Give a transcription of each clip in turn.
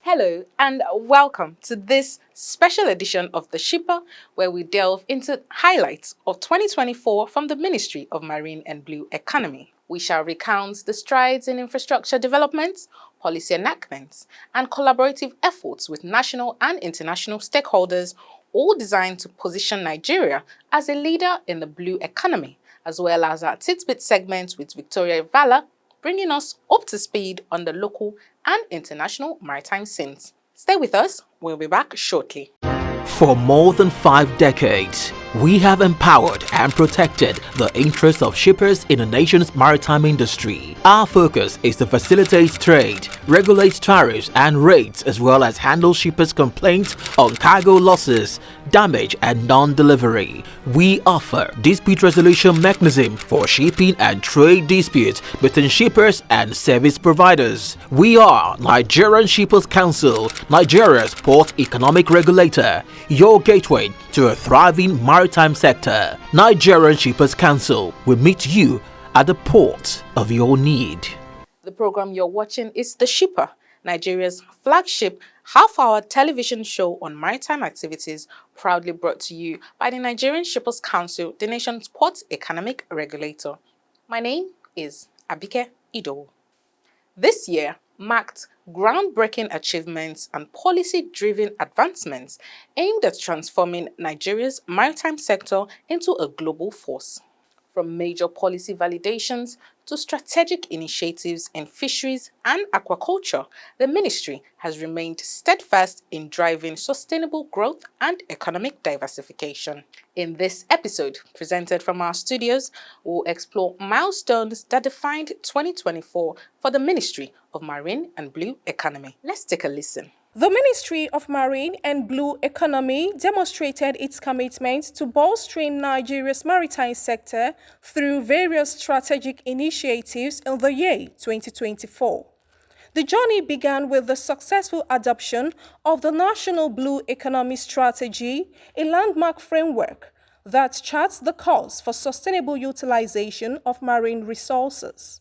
Hello and welcome to this special edition of The Shipper, where we delve into highlights of 2024 from the Ministry of Marine and Blue Economy. We shall recount the strides in infrastructure developments, policy enactments, and collaborative efforts with national and international stakeholders, all designed to position Nigeria as a leader in the blue economy, as well as our Titbit segment with Victoria Vala, bringing us up to speed on the local and international maritime scenes. Stay with us, we'll be back shortly. For more than 5 decades, we have empowered and protected the interests of shippers in the nation's maritime industry. Our focus is to facilitate trade, regulate tariffs and rates, as well as handle shippers' complaints on cargo losses, damage and non-delivery. We offer dispute resolution mechanism for shipping and trade disputes between shippers and service providers. We are Nigerian Shippers Council, Nigeria's port economic regulator, your gateway to a thriving maritime sector. Nigerian Shippers Council will meet you at the port of your need. The program you're watching is The Shipper, Nigeria's flagship half-hour television show on maritime activities, proudly brought to you by the Nigerian Shippers Council, the nation's port economic regulator. My name is Abike Ido. This year marked groundbreaking achievements and policy-driven advancements aimed at transforming Nigeria's maritime sector into a global force. From major policy validations to strategic initiatives in fisheries and aquaculture, the ministry has remained steadfast in driving sustainable growth and economic diversification. In this episode, presented from our studios, we'll explore milestones that defined 2024 for the Ministry of Marine and Blue Economy. Let's take a listen. The Ministry of Marine and Blue Economy demonstrated its commitment to bolstering Nigeria's maritime sector through various strategic initiatives in the year 2024. The journey began with the successful adoption of the National Blue Economy Strategy, a landmark framework that charts the course for sustainable utilization of marine resources.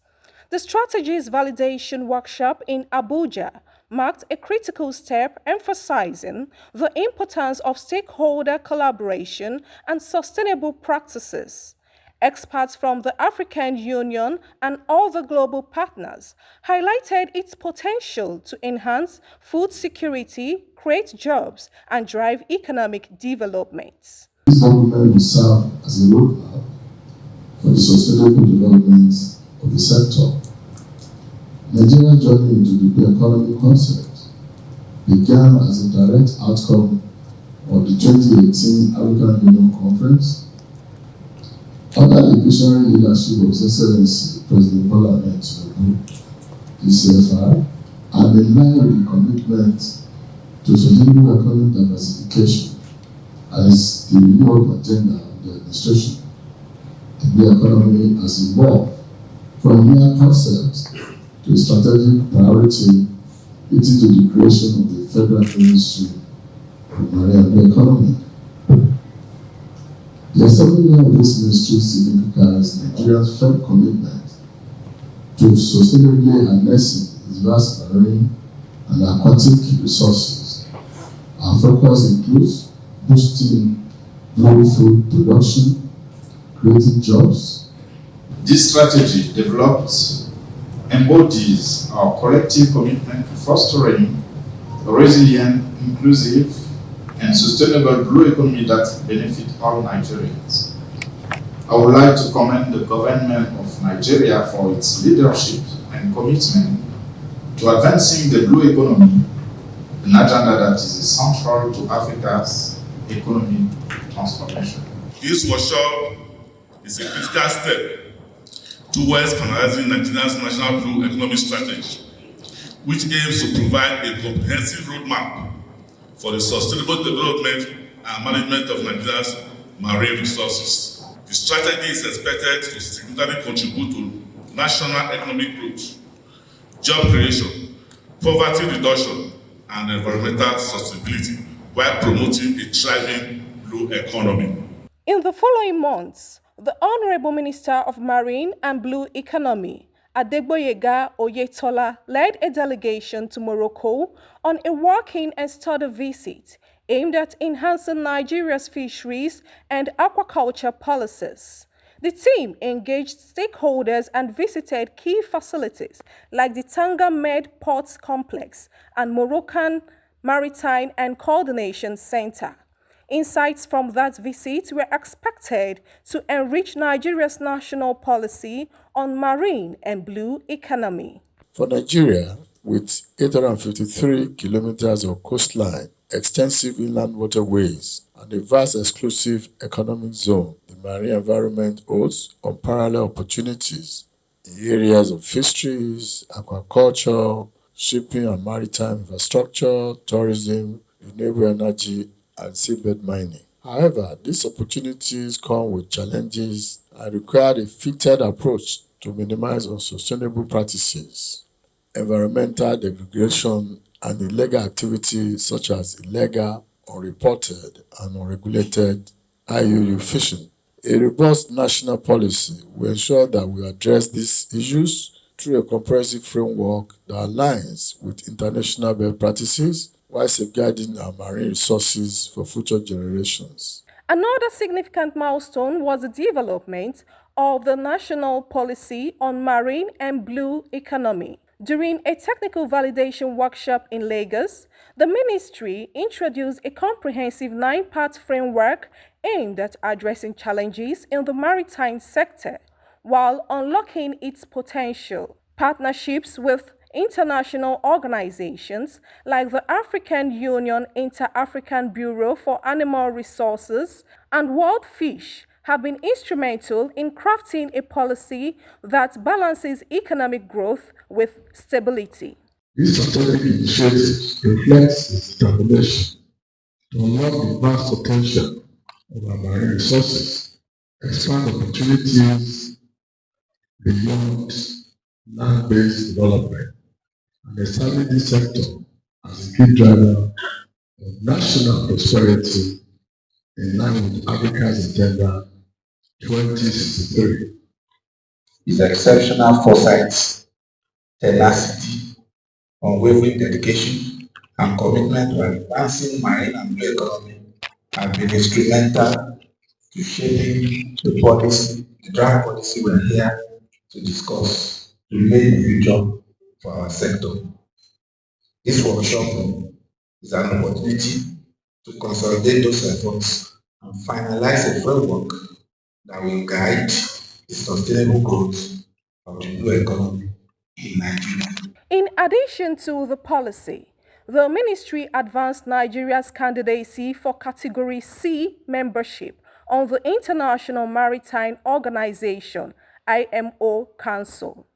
The strategy's validation workshop in Abuja marked a critical step emphasizing the importance of stakeholder collaboration and sustainable practices. Experts from the African Union and other global partners highlighted its potential to enhance food security, create jobs, and drive economic development. This government will serve as a roadmap for the sustainable development of the sector. Nigeria's journey into the blue economy concept began as a direct outcome of the 2018 African Union Conference. Under the visionary leadership of His Excellency President Bola Ahmed Tinubu, DCFR, and in line with the commitment to sustainable economic diversification as the renewal agenda of the administration, the blue economy has evolved from mere concepts to a strategic priority, leading to the creation of the Federal Ministry of Marine and Blue Economy. The establishment of this ministry signifies Nigeria's firm commitment to sustainably harnessing its vast marine and aquatic resources. Our focus includes boosting global food production, creating jobs, This strategy developed embodies our collective commitment to fostering a resilient, inclusive, and sustainable blue economy that benefits all Nigerians. I would like to commend the government of Nigeria for its leadership and commitment to advancing the blue economy, an agenda that is essential to Africa's economic transformation. This workshop is a critical step towards finalizing Nigeria's national blue economic strategy, which aims to provide a comprehensive roadmap for the sustainable development and management of Nigeria's marine resources. The strategy is expected to significantly contribute to national economic growth, job creation, poverty reduction, and environmental sustainability while promoting a thriving blue economy. In the following months, the Honorable Minister of Marine and Blue Economy, Adegboyega Oyetola, led a delegation to Morocco on a working and study visit aimed at enhancing Nigeria's fisheries and aquaculture policies. The team engaged stakeholders and visited key facilities like the Tanga Med Port Complex and Moroccan Maritime and Coordination Center. Insights from that visit were expected to enrich Nigeria's national policy on marine and blue economy. For Nigeria, with 853 kilometers of coastline, extensive inland waterways, and a vast exclusive economic zone, the marine environment holds unparalleled opportunities in areas of fisheries, aquaculture, shipping and maritime infrastructure, tourism, renewable energy, and seabed mining. However, these opportunities come with challenges and require a fitted approach to minimize unsustainable practices, environmental degradation, and illegal activities such as illegal, unreported, and unregulated IUU fishing. A robust national policy will ensure that we address these issues through a comprehensive framework that aligns with international best practices while safeguarding our marine resources for future generations. Another significant milestone was the development of the national policy on marine and blue economy. During a technical validation workshop in Lagos, the ministry introduced a comprehensive 9-part framework aimed at addressing challenges in the maritime sector while unlocking its potential. Partnerships with international organizations like the African Union Inter-African Bureau for Animal Resources and World Fish have been instrumental in crafting a policy that balances economic growth with stability. This strategic initiative reflects its determination to unlock the vast potential of our marine resources, expand opportunities beyond land-based development, and establish this sector as a key driver of national prosperity in line with Africa's Agenda 2063. His exceptional foresight, tenacity, unwavering dedication, and commitment to advancing marine and blue economy have been instrumental to shaping the policy, the draft policy we're here to discuss to lay the future for our sector. This workshop is an opportunity to consolidate those efforts and finalize a framework that will guide the sustainable growth of the blue economy in Nigeria. In addition to the policy, the ministry advanced Nigeria's candidacy for Category C membership on the International Maritime Organization (IMO) Council.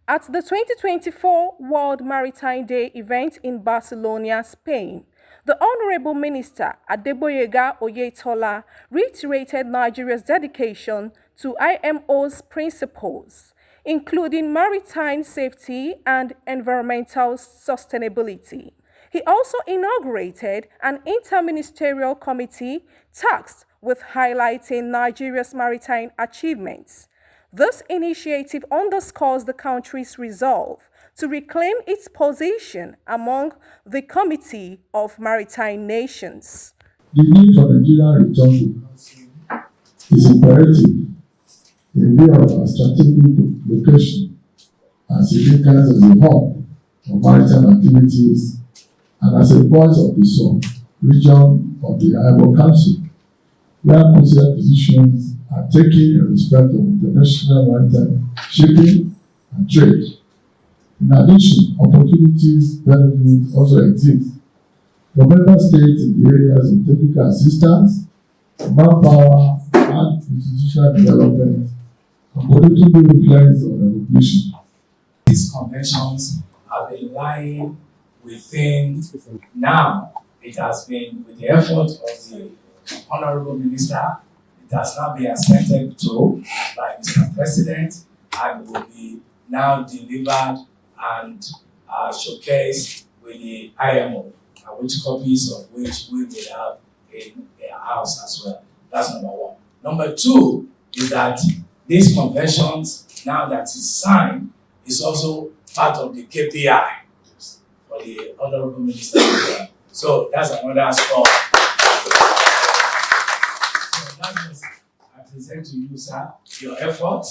At the 2024 World Maritime Day event in Barcelona, Spain, the Honorable Minister Adegboyega Oyetola reiterated Nigeria's dedication to IMO's principles, including maritime safety and environmental sustainability. He also inaugurated an interministerial committee tasked with highlighting Nigeria's maritime achievements. This initiative underscores the country's resolve to reclaim its position among the Committee of Maritime Nations. The need for Nigeria return to is imperative In view of our strategic location as significant as a hub for maritime activities and as a voice of the region of the Iowa Council, where crucial decisions are taken in respect of international maritime shipping and trade. In addition, opportunities benefits also exist for member states in the areas of technical assistance, manpower, and institutional development, and political influence on regulation. These conventions have been lying within. Now it has been with the effort of the Honorable Minister. It has now been accepted to by Mr. President and will be now delivered and showcased with the IMO, which copies of which we will have in our house as well. That's number one. Number two is that these conventions, now that it's signed, is also part of the KPI for the Honorable Minister. So that's another score. So that is, I present to you, sir, your effort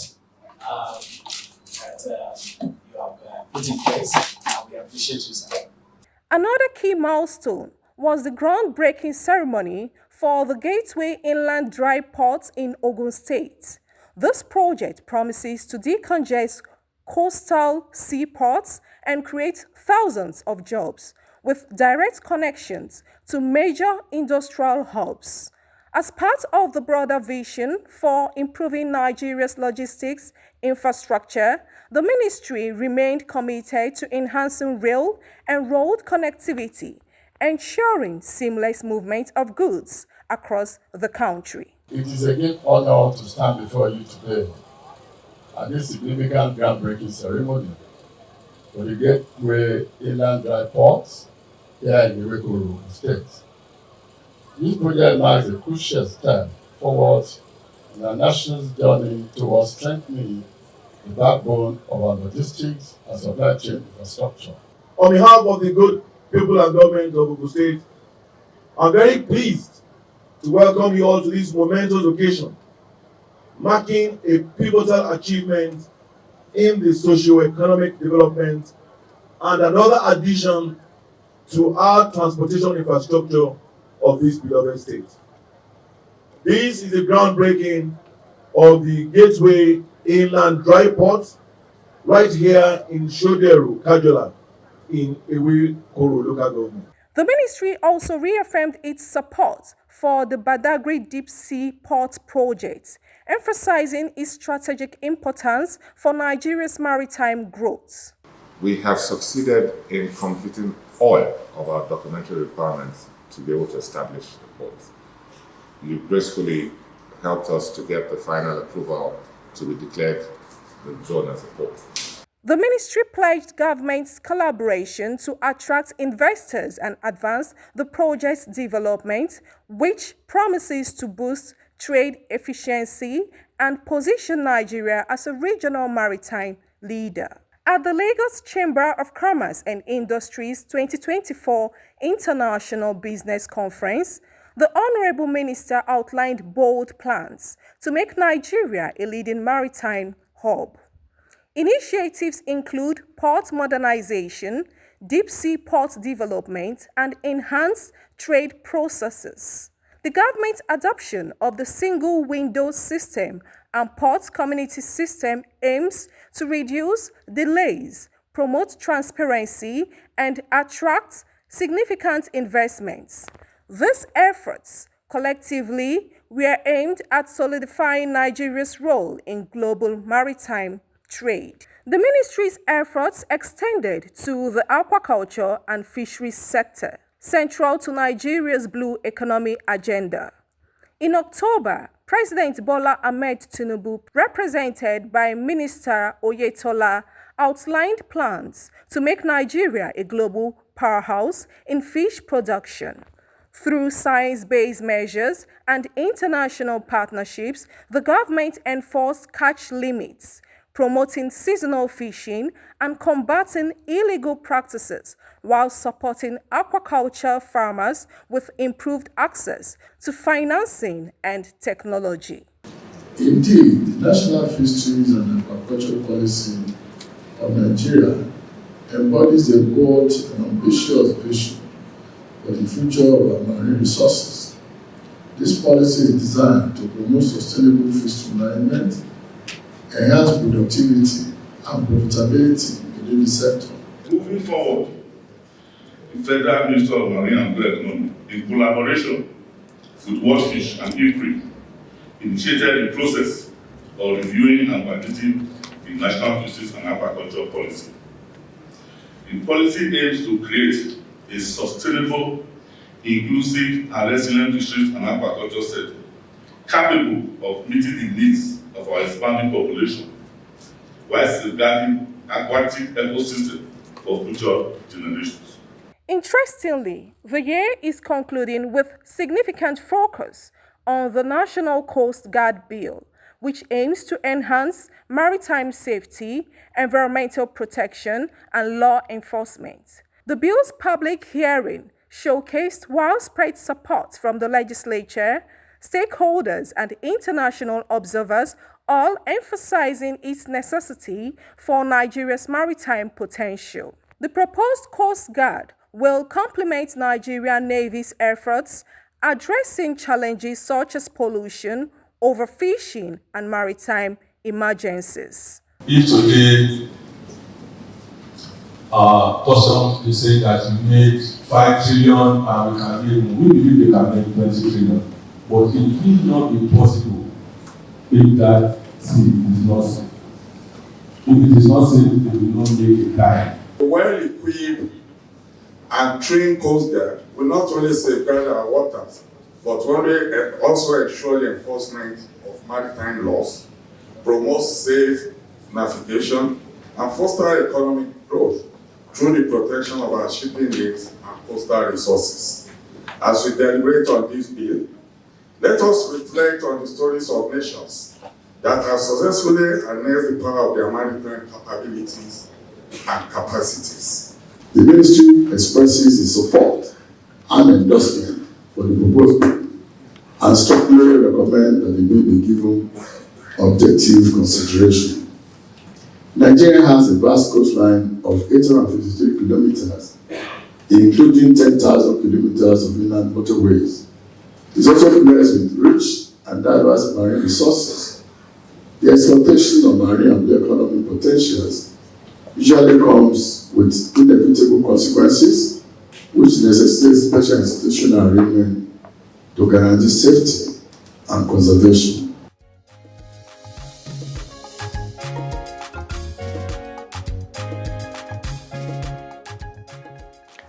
that you have put in place, and we appreciate you, sir. Another key milestone was the groundbreaking ceremony for the Gateway Inland Dry Port in Ogun State. This project promises to decongest coastal seaports and create thousands of jobs with direct connections to major industrial hubs. As part of the broader vision for improving Nigeria's logistics infrastructure, the ministry remained committed to enhancing rail and road connectivity, ensuring seamless movement of goods across the country. It is a great honor to stand before you today at this significant groundbreaking ceremony for the Gateway Inland Dry Ports here in Iwekoro State. This project marks a crucial step forward in our nation's journey towards strengthening the backbone of our logistics and supply chain infrastructure. On behalf of the good people and government of Ogun State, I'm very pleased to welcome you all to this momentous occasion, marking a pivotal achievement in the socio-economic development and another addition to our transportation infrastructure of this beloved state. This is the groundbreaking of the Gateway Inland Dry Port right here in Shoderu, Kajola, in Iwekoro local government. The ministry also reaffirmed its support for the Badagry Deep Sea Port project, emphasizing its strategic importance for Nigeria's maritime growth. We have succeeded in completing all of our documentary requirements to be able to establish the port. You gracefully helped us to get the final approval to be declared the zone as a port. The ministry pledged government's collaboration to attract investors and advance the project's development, which promises to boost trade efficiency and position Nigeria as a regional maritime leader. At the Lagos Chamber of Commerce and Industries 2024 International Business Conference, the Honorable Minister outlined bold plans to make Nigeria a leading maritime hub. Initiatives include port modernization, deep-sea port development, and enhanced trade processes. The government's adoption of the single window system and port community system aims to reduce delays, promote transparency, and attract significant investments. These efforts, collectively, were aimed at solidifying Nigeria's role in global maritime trade. The ministry's efforts extended to the aquaculture and fisheries sector, central to Nigeria's blue economy agenda. In October, President Bola Ahmed Tinubu, represented by Minister Oyetola, outlined plans to make Nigeria a global powerhouse in fish production. Through science-based measures and international partnerships, the government enforced catch limits, promoting seasonal fishing and combating illegal practices while supporting aquaculture farmers with improved access to financing and technology. Indeed, the National Fisheries and Aquaculture Policy of Nigeria embodies a bold and ambitious vision for the future of our marine resources. This policy is designed to promote sustainable fish management, enhance productivity and profitability within the sector. Moving forward, the Federal Ministry of Marine and Blue Economy, in collaboration with WATFISH and IFPRI, initiated the process of reviewing and validating the National Fisheries and Aquaculture Policy. The policy aims to create a sustainable, inclusive, and resilient fisheries and aquaculture sector capable of meeting the needs of our expanding population while safeguarding aquatic ecosystem for future generations. Interestingly, the year is concluding with significant focus on the National Coast Guard Bill, which aims to enhance maritime safety, environmental protection, and law enforcement. The bill's public hearing showcased widespread support from the legislature, stakeholders, and international observers, all emphasizing its necessity for Nigeria's maritime potential. The proposed Coast Guard will complement Nigerian Navy's efforts addressing challenges such as pollution, overfishing, and maritime emergencies. If today customs is saying that we made 5 trillion and we believe they can make 20 trillion, but it will not be possible if that sea is not safe. If it is not safe, they will not make a dime. Well-equipped and trained Coast Guard will not only safeguard our waters, but also ensure the enforcement of maritime laws, promote safe navigation, and foster economic growth through the protection of our shipping lanes and coastal resources. As we deliberate on this bill, let us reflect on the stories of nations that have successfully harnessed the power of their maritime capabilities and capacities. The Ministry expresses its support and endorsement for the proposed bill and strongly recommend that the bill be given objective consideration. Nigeria has a vast coastline of 853 kilometers, including 10,000 kilometers of inland waterways. It's also blessed with rich and diverse marine resources. The exploitation of marine and blue economy potentials usually comes with inevitable consequences, which necessitate special institutional arrangement to guarantee safety and conservation.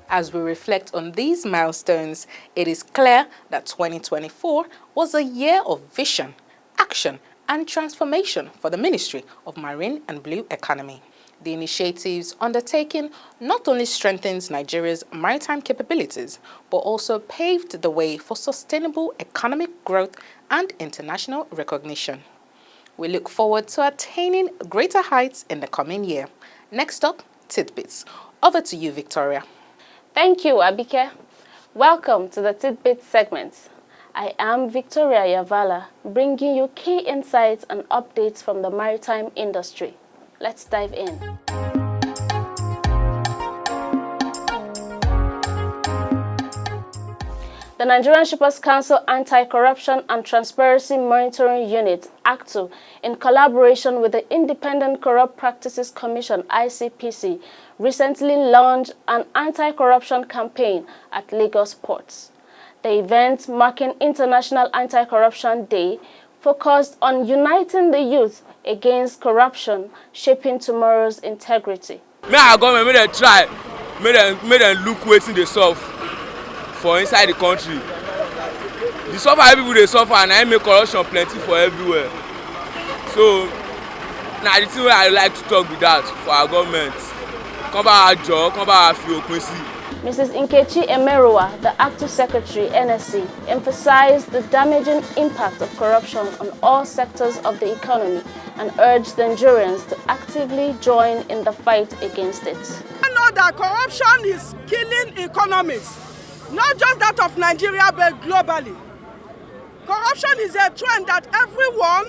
As we reflect on these milestones, it is clear that 2024 was a year of vision, action, and transformation for the Ministry of Marine and Blue Economy. The initiatives undertaken not only strengthens Nigeria's maritime capabilities, but also paved the way for sustainable economic growth and international recognition. We look forward to attaining greater heights in the coming year. Next up, Tidbits. Over to you, Victoria. Thank you, Abike. Welcome to the Tidbits segment. I am Victoria Yavala, bringing you key insights and updates from the maritime industry. Let's dive in. The Nigerian Shippers Council Anti-Corruption and Transparency Monitoring Unit, ACTU, in collaboration with the Independent Corrupt Practices Commission, ICPC, recently launched an anti-corruption campaign at Lagos ports. The event, marking International Anti-Corruption Day, focused on uniting the youth against corruption, shaping tomorrow's integrity. May our government make them try, make them look wetin dey solve for inside the country. The suffer people dey suffer and I make corruption plenty for everywhere. So na the thing wey I like to talk with that for our government. Come back our job, come back our fi òpin sí. Mrs. Nkechi Emeruwa, the ACTU Secretary, NSC, emphasized the damaging impact of corruption on all sectors of the economy and urged the Nigerians to actively join in the fight against it. I know that corruption is killing economies, not just that of Nigeria, but globally. Corruption is a trend that everyone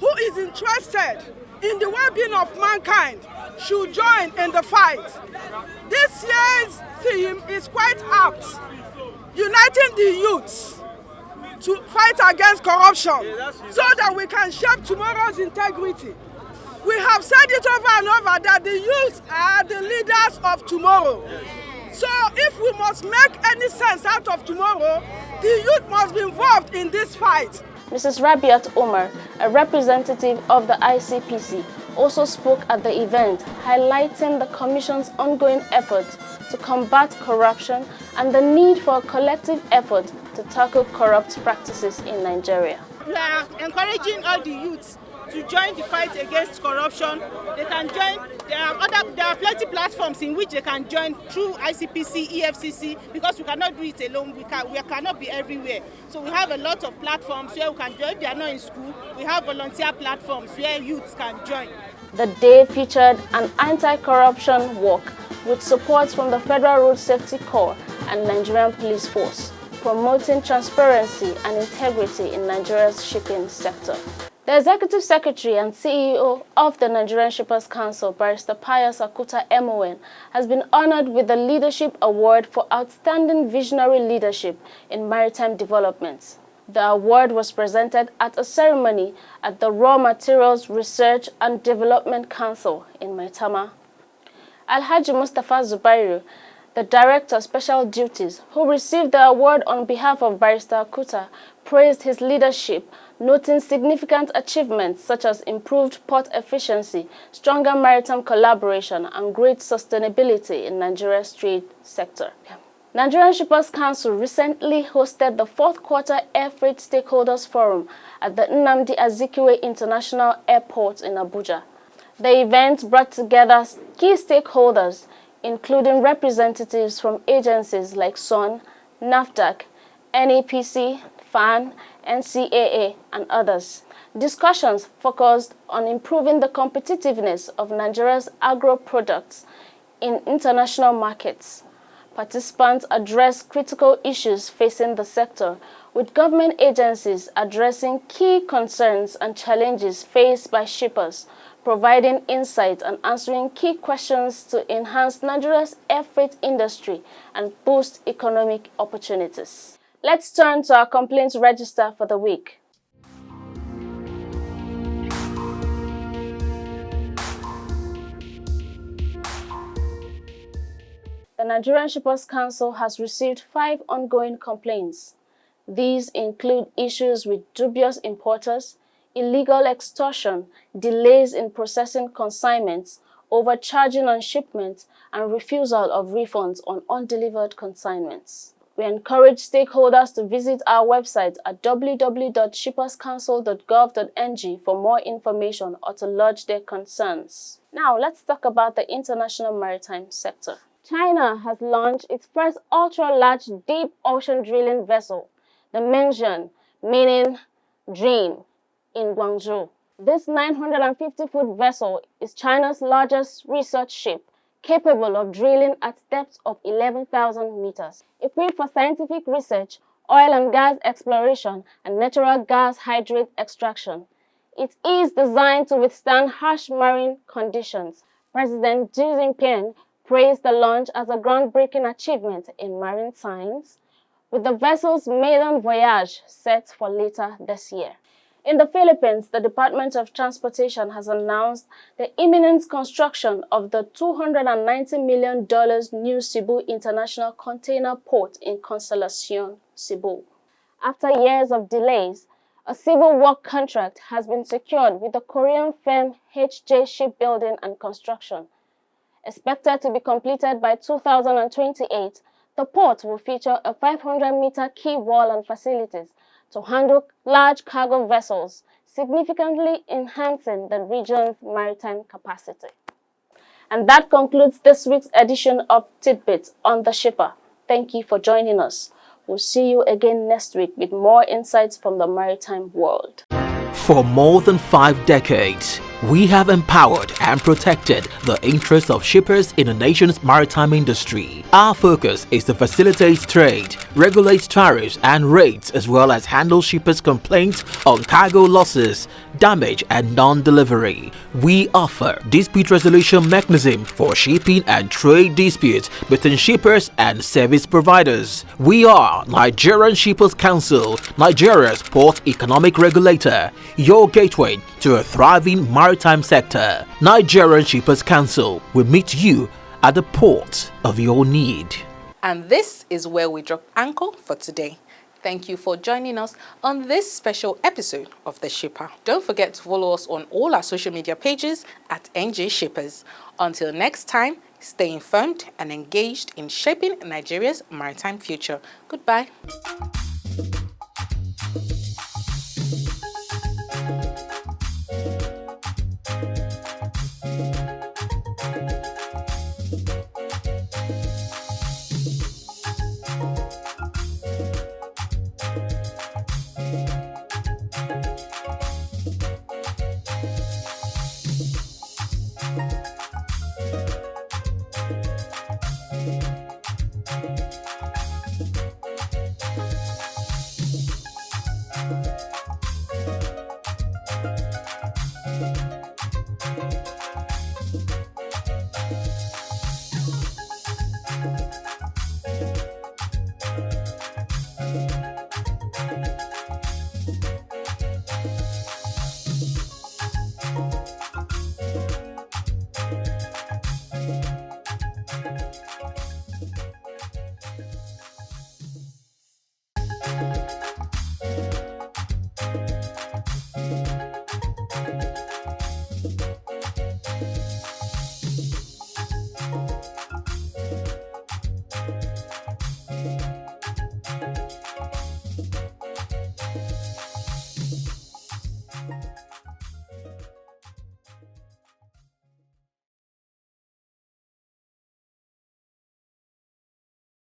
who is interested in the well-being of mankind should join in the fight. This year's theme is quite apt, uniting the youths to fight against corruption so that we can shape tomorrow's integrity. We have said it over and over that the youth are the leaders of tomorrow. So if we must make any sense out of tomorrow, the youth must be involved in this fight. Mrs. Rabiat Omar, a representative of the ICPC, also spoke at the event, highlighting the Commission's ongoing efforts to combat corruption and the need for a collective effort to tackle corrupt practices in Nigeria. We are encouraging all the youths to join the fight against corruption. They can join. There are plenty platforms in which they can join through ICPC, EFCC, because we cannot do it alone. We cannot be everywhere. So we have a lot of platforms where we can join. If they are not in school, we have volunteer platforms where youths can join. The day featured an anti-corruption walk with support from the Federal Road Safety Corps and Nigerian Police Force, promoting transparency and integrity in Nigeria's shipping sector. The Executive Secretary and CEO of the Nigerian Shippers Council, Barrister Pius Akuta MON, has been honored with the Leadership Award for Outstanding Visionary Leadership in Maritime Development. The award was presented at a ceremony at the Raw Materials Research and Development Council in Maitama. Alhaji Mustafa Zubairu, the Director of Special Duties, who received the award on behalf of Barrister Akuta, praised his leadership, noting significant achievements such as improved port efficiency, stronger maritime collaboration, and great sustainability in Nigeria's trade sector. Nigerian Shippers Council recently hosted the 4th Quarter Air Freight Stakeholders Forum at the Nnamdi Azikiwe International Airport in Abuja. The event brought together key stakeholders, including representatives from agencies like SON, NAFDAC, NAPC, FAN, NCAA, and others. Discussions focused on improving the competitiveness of Nigeria's agro products in international markets. Participants addressed critical issues facing the sector, with government agencies addressing key concerns and challenges faced by shippers, providing insight and answering key questions to enhance Nigeria's air freight industry and boost economic opportunities. Let's turn to our complaints register for the week. The Nigerian Shippers Council has received 5 ongoing complaints. These include issues with dubious importers, illegal extortion, delays in processing consignments, overcharging on shipments, and refusal of refunds on undelivered consignments. We encourage stakeholders to visit our website at www.shipperscouncil.gov.ng for more information or to lodge their concerns. Now, let's talk about the international maritime sector. China has launched its first ultra-large deep ocean drilling vessel, the Mengzhen, meaning dream, in Guangzhou. This 950-foot vessel is China's largest research ship, capable of drilling at depths of 11,000 meters. Equipped for scientific research, oil and gas exploration, and natural gas hydrate extraction, it is designed to withstand harsh marine conditions. President Xi Jinping praised the launch as a groundbreaking achievement in marine science, with the vessel's maiden voyage set for later this year. In the Philippines, the Department of Transportation has announced the imminent construction of the $290 million new Cebu International Container Port in Consolacion, Cebu. After years of delays, a civil work contract has been secured with the Korean firm HJ Shipbuilding and Construction. Expected to be completed by 2028, the port will feature a 500-meter quay wall and facilities to handle large cargo vessels, significantly enhancing the region's maritime capacity. And that concludes this week's edition of Tidbits on the Shipper. Thank you for joining us. We'll see you again next week with more insights from the maritime world. For more than 5 decades, we have empowered and protected the interests of shippers in the nation's maritime industry. Our focus is to facilitate trade, regulate tariffs and rates, as well as handle shippers' complaints on cargo losses, damage and non-delivery. We offer dispute resolution mechanism for shipping and trade disputes between shippers and service providers. We are Nigerian Shippers Council, Nigeria's port economic regulator, your gateway to a thriving maritime sector. Nigerian Shippers Council will meet you at the port of your need. And this is where we drop anchor for today. Thank you for joining us on this special episode of The Shipper. Don't forget to follow us on all our social media pages at NJ Shippers. Until next time, stay informed and engaged in shaping Nigeria's maritime future. Goodbye.